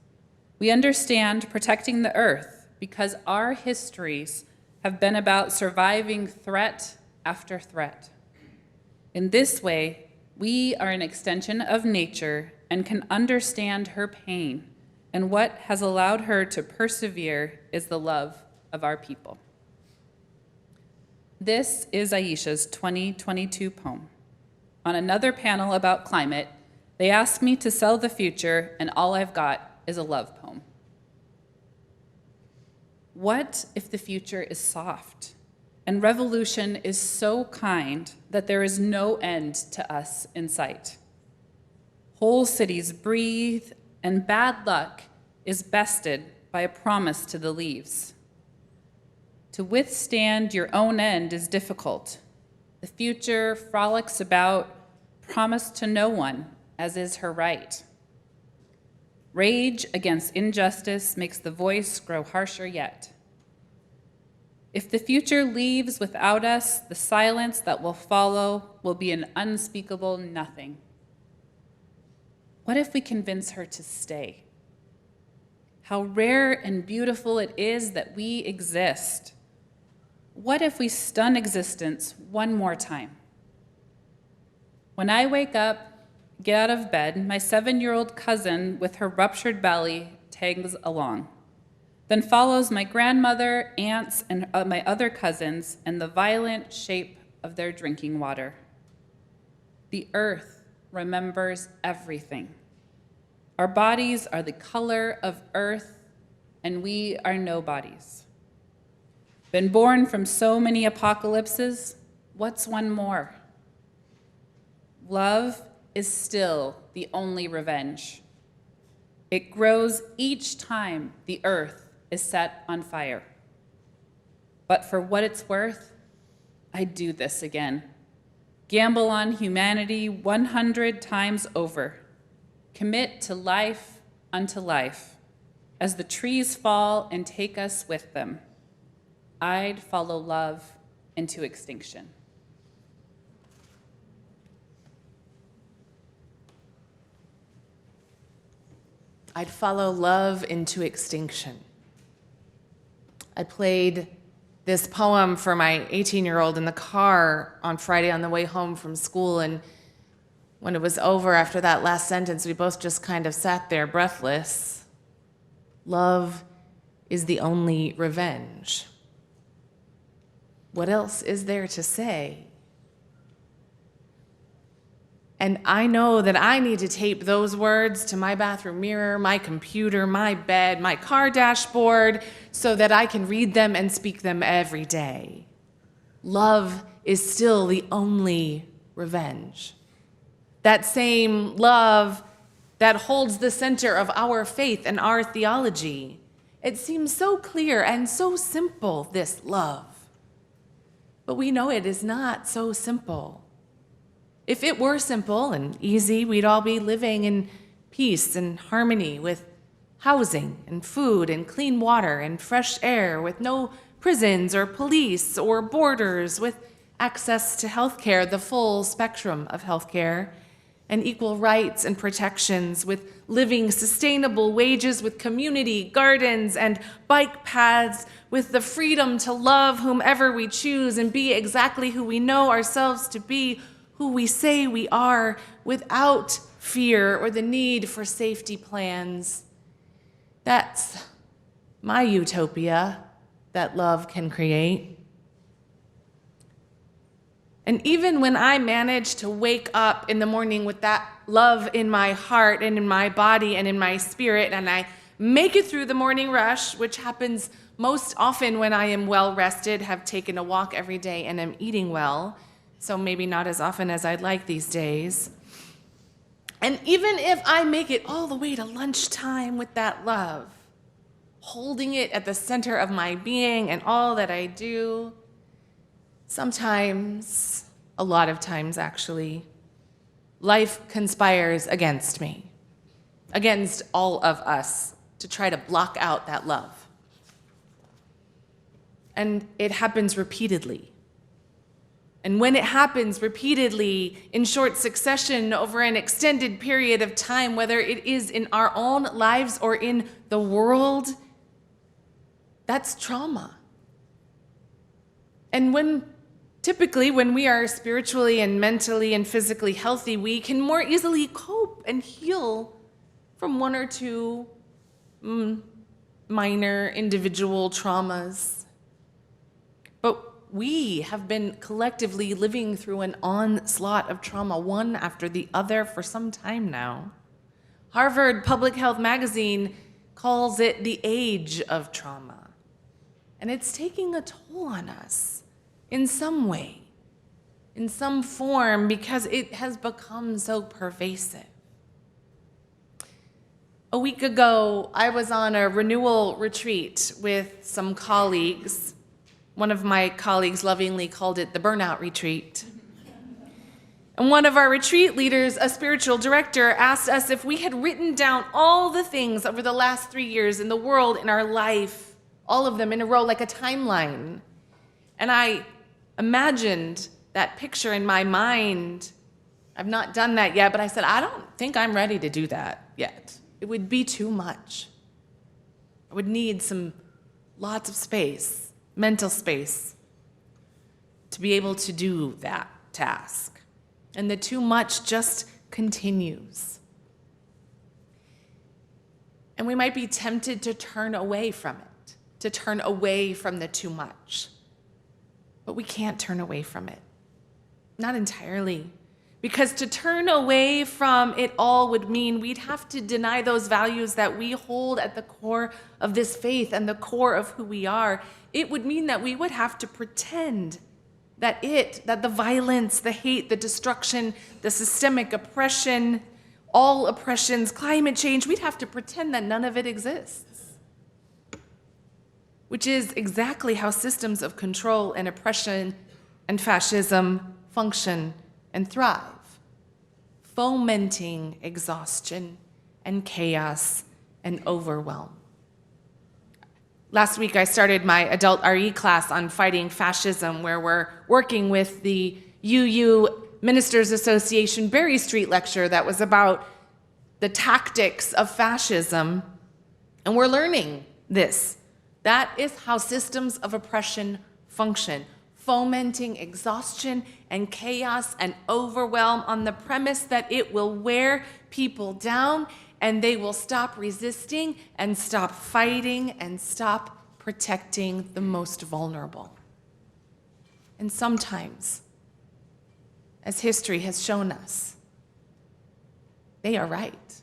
We understand protecting the earth because our histories have been about surviving threat after threat. In this way, we are an extension of nature and can understand her pain, and what has allowed her to persevere is the love of our people. This is Ayesha's 2022 poem. On another panel about climate, they asked me to sell the future, and all I've got is a love poem. What if the future is soft and revolution is so kind that there is no end to us in sight? Whole cities breathe and bad luck is bested by a promise to the leaves. To withstand your own end is difficult. The future frolics about, promised to no one, as is her right. Rage against injustice makes the voice grow harsher yet. If the future leaves without us, the silence that will follow will be an unspeakable nothing. What if we convince her to stay? How rare and beautiful it is that we exist. what if we stun existence one more time? When I wake up, get out of bed, my 7-year-old cousin with her ruptured belly tags along. Then follows my grandmother, aunts, and my other cousins in the violent shape of their drinking water. The earth remembers everything. Our bodies are the color of earth, and we are nobodies. Been born from so many apocalypses, what's one more? Love is still the only revenge. It grows each time the earth is set on fire. But for what it's worth, I'd do this again. Gamble on humanity 100 times over. Commit to life unto life. As the trees fall and take us with them, I'd follow love into extinction. I'd follow love into extinction. I played this poem for my 18-year-old in the car on Friday on the way home from school, and when it was over after that last sentence, we both just kind of sat there breathless. Love is the only revenge. What else is there to say? And I know that I need to tape those words to my bathroom mirror, my computer, my bed, my car dashboard, so that I can read them and speak them every day. Love is still the only revenge. That same love that holds the center of our faith and our theology. It seems so clear and so simple, this love. But we know it is not so simple. If it were simple and easy, we'd all be living in peace and harmony with housing and food and clean water and fresh air, with no prisons or police or borders, with access to healthcare, the full spectrum of healthcare, and equal rights and protections, with living sustainable wages, with community gardens and bike paths, with the freedom to love whomever we choose and be exactly who we know ourselves to be, who we say we are, without fear or the need for safety plans. That's my utopia that love can create. And even when I manage to wake up in the morning with that love in my heart and in my body and in my spirit, and I make it through the morning rush, which happens most often when I am well rested, have taken a walk every day, and am eating well, so maybe not as often as I'd like these days. And even if I make it all the way to lunchtime with that love, holding it at the center of my being and all that I do, sometimes, a lot of times actually, life conspires against me, against all of us, to try to block out that love. And it happens repeatedly. And when it happens repeatedly in short succession over an extended period of time, whether it is in our own lives or in the world, that's trauma. And typically when we are spiritually and mentally and physically healthy, we can more easily cope and heal from one or two minor individual traumas. But we have been collectively living through an onslaught of trauma, one after the other, for some time now. Harvard Public Health Magazine calls it the age of trauma. And it's taking a toll on us in some way, in some form, because it has become so pervasive. A week ago, I was on a renewal retreat with some colleagues. One of my colleagues lovingly called it the burnout retreat. And one of our retreat leaders, a spiritual director, asked us if we had written down all the things over the last 3 years in the world, in our life, all of them in a row, like a timeline. And I imagined that picture in my mind. I've not done that yet, but I said, I don't think I'm ready to do that yet. It would be too much. I would need lots of space. Mental space, to be able to do that task. And the too much just continues. And we might be tempted to turn away from it, to turn away from the too much. But we can't turn away from it. Not entirely. Because to turn away from it all would mean we'd have to deny those values that we hold at the core of this faith and the core of who we are. It would mean that we would have to pretend that the violence, the hate, the destruction, the systemic oppression, all oppressions, climate change, we'd have to pretend that none of it exists. Which is exactly how systems of control and oppression and fascism function and thrive, fomenting exhaustion and chaos and overwhelm. Last week, I started my adult RE class on fighting fascism, where we're working with the UU Ministers Association Berry Street lecture that was about the tactics of fascism, and we're learning this. That is how systems of oppression function, fomenting exhaustion and chaos and overwhelm on the premise that it will wear people down and they will stop resisting and stop fighting and stop protecting the most vulnerable. And sometimes, as history has shown us, they are right.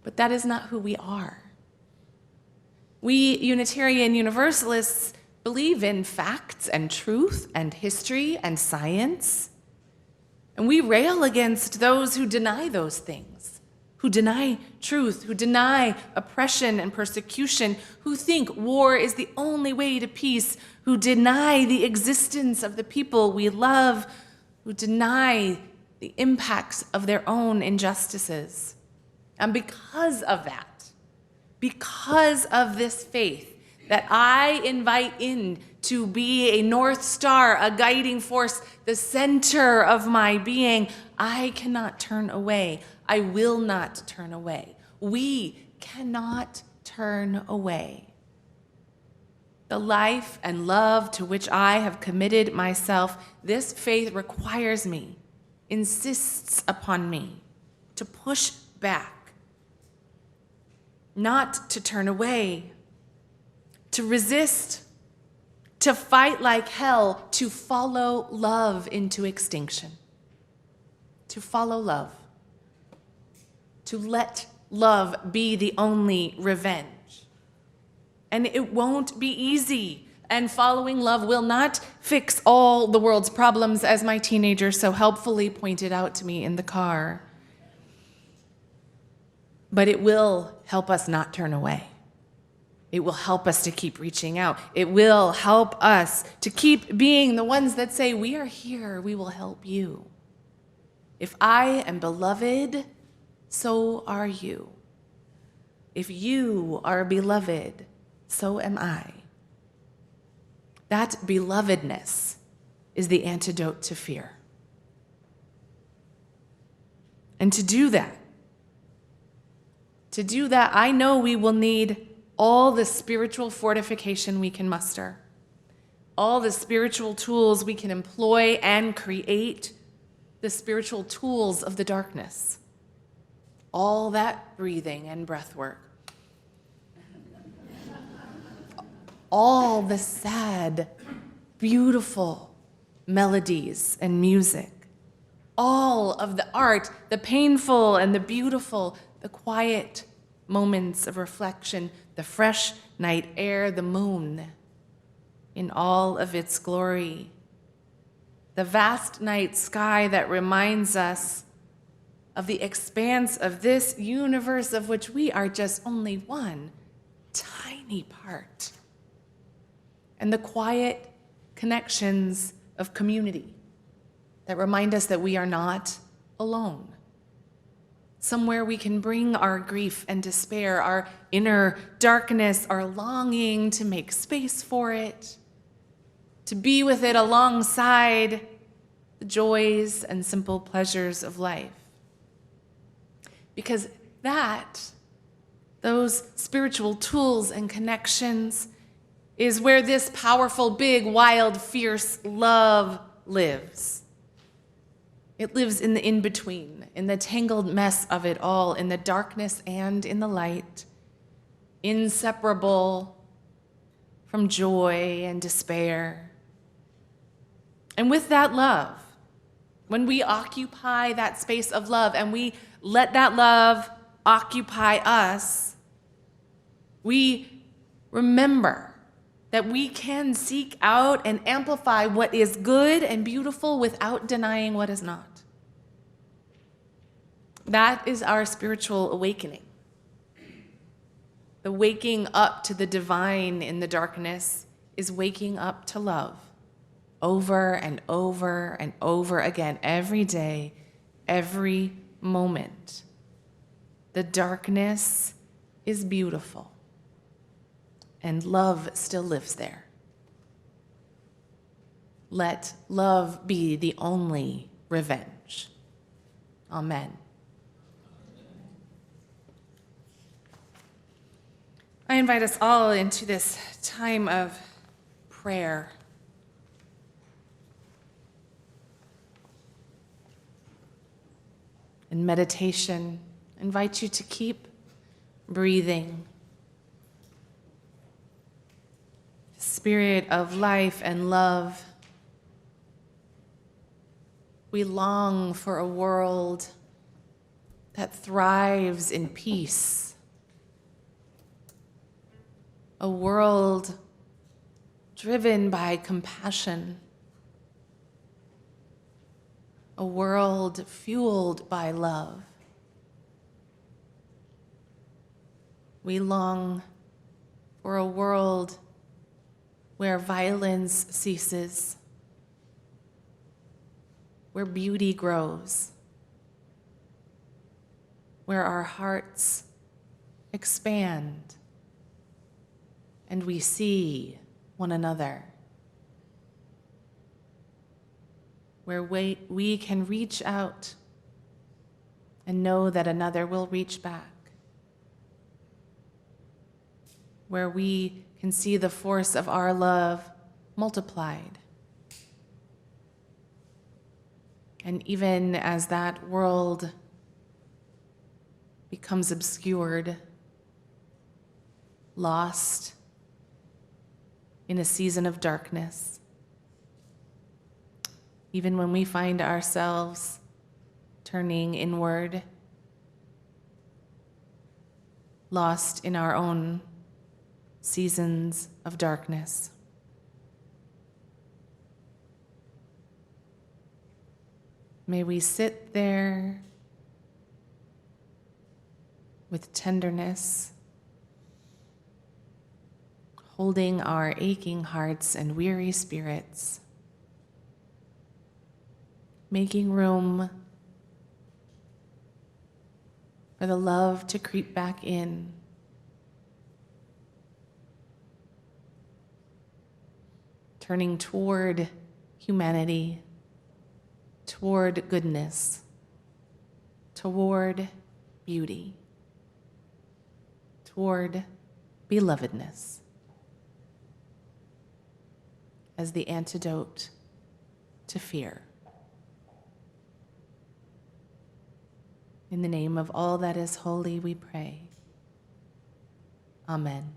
But that is not who we are. We Unitarian Universalists believe in facts and truth and history and science. And we rail against those who deny those things, who deny truth, who deny oppression and persecution, who think war is the only way to peace, who deny the existence of the people we love, who deny the impacts of their own injustices. And because of that, because of this faith that I invite in to be a North Star, a guiding force, the center of my being, I cannot turn away. I will not turn away. We cannot turn away. The life and love to which I have committed myself, this faith requires me, insists upon me to push back, not to turn away, to resist, to fight like hell, to follow love into extinction, to follow love, to let love be the only revenge. And it won't be easy, and following love will not fix all the world's problems, as my teenager so helpfully pointed out to me in the car. But it will help us not turn away. It will help us to keep reaching out. It will help us to keep being the ones that say, we are here, we will help you. If I am beloved, so are you. If you are beloved, so am I. That belovedness is the antidote to fear. And to do that, I know we will need all the spiritual fortification we can muster, all the spiritual tools we can employ and create, the spiritual tools of the darkness, all that breathing and breath work, all the sad, beautiful melodies and music, all of the art, the painful and the beautiful, the quiet moments of reflection, the fresh night air, the moon in all of its glory, the vast night sky that reminds us of the expanse of this universe of which we are just only one tiny part, and the quiet connections of community that remind us that we are not alone. Somewhere we can bring our grief and despair, our inner darkness, our longing to make space for it, to be with it alongside the joys and simple pleasures of life. Because those spiritual tools and connections, is where this powerful, big, wild, fierce love lives. It lives in the in-between, in the tangled mess of it all, in the darkness and in the light, inseparable from joy and despair. And with that love, when we occupy that space of love and we let that love occupy us, we remember that we can seek out and amplify what is good and beautiful without denying what is not. That is our spiritual awakening. The waking up to the divine in the darkness is waking up to love over and over and over again, every day, every moment. The darkness is beautiful, and love still lives there. Let love be the only revenge. Amen. I invite us all into this time of prayer. And meditation. I invite you to keep breathing. Spirit of life and love. We long for a world that thrives in peace. A world driven by compassion. A world fueled by love. We long for a world where violence ceases, where beauty grows, where our hearts expand and we see one another, where we can reach out and know that another will reach back, where we can see the force of our love multiplied. And even as that world becomes obscured, lost in a season of darkness, even when we find ourselves turning inward, lost in our own seasons of darkness, may we sit there with tenderness, holding our aching hearts and weary spirits, making room for the love to creep back in, turning toward humanity, toward goodness, toward beauty, toward belovedness as the antidote to fear. In the name of all that is holy, we pray. Amen.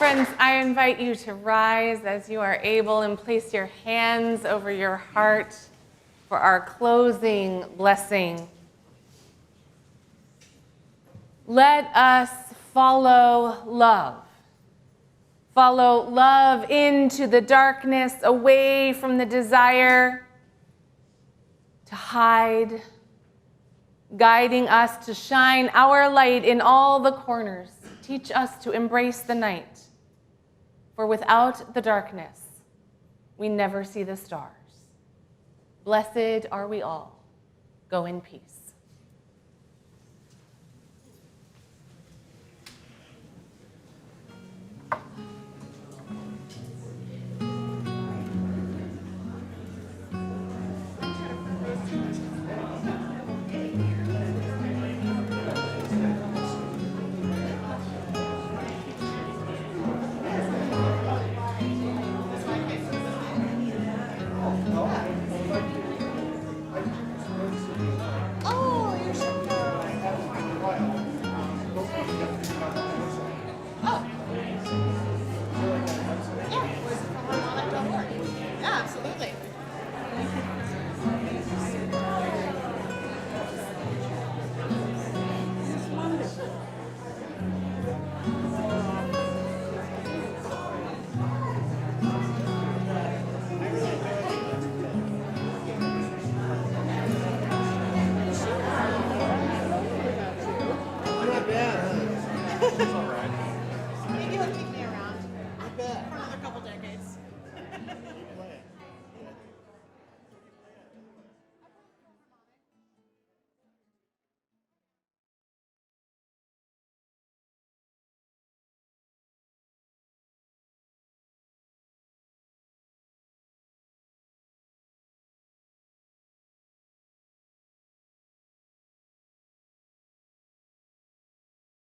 Friends, I invite you to rise as you are able and place your hands over your heart for our closing blessing. Let us follow love. Follow love into the darkness, away from the desire to hide, guiding us to shine our light in all the corners. Teach us to embrace the night, for without the darkness, we never see the stars. Blessed are we all. Go in peace.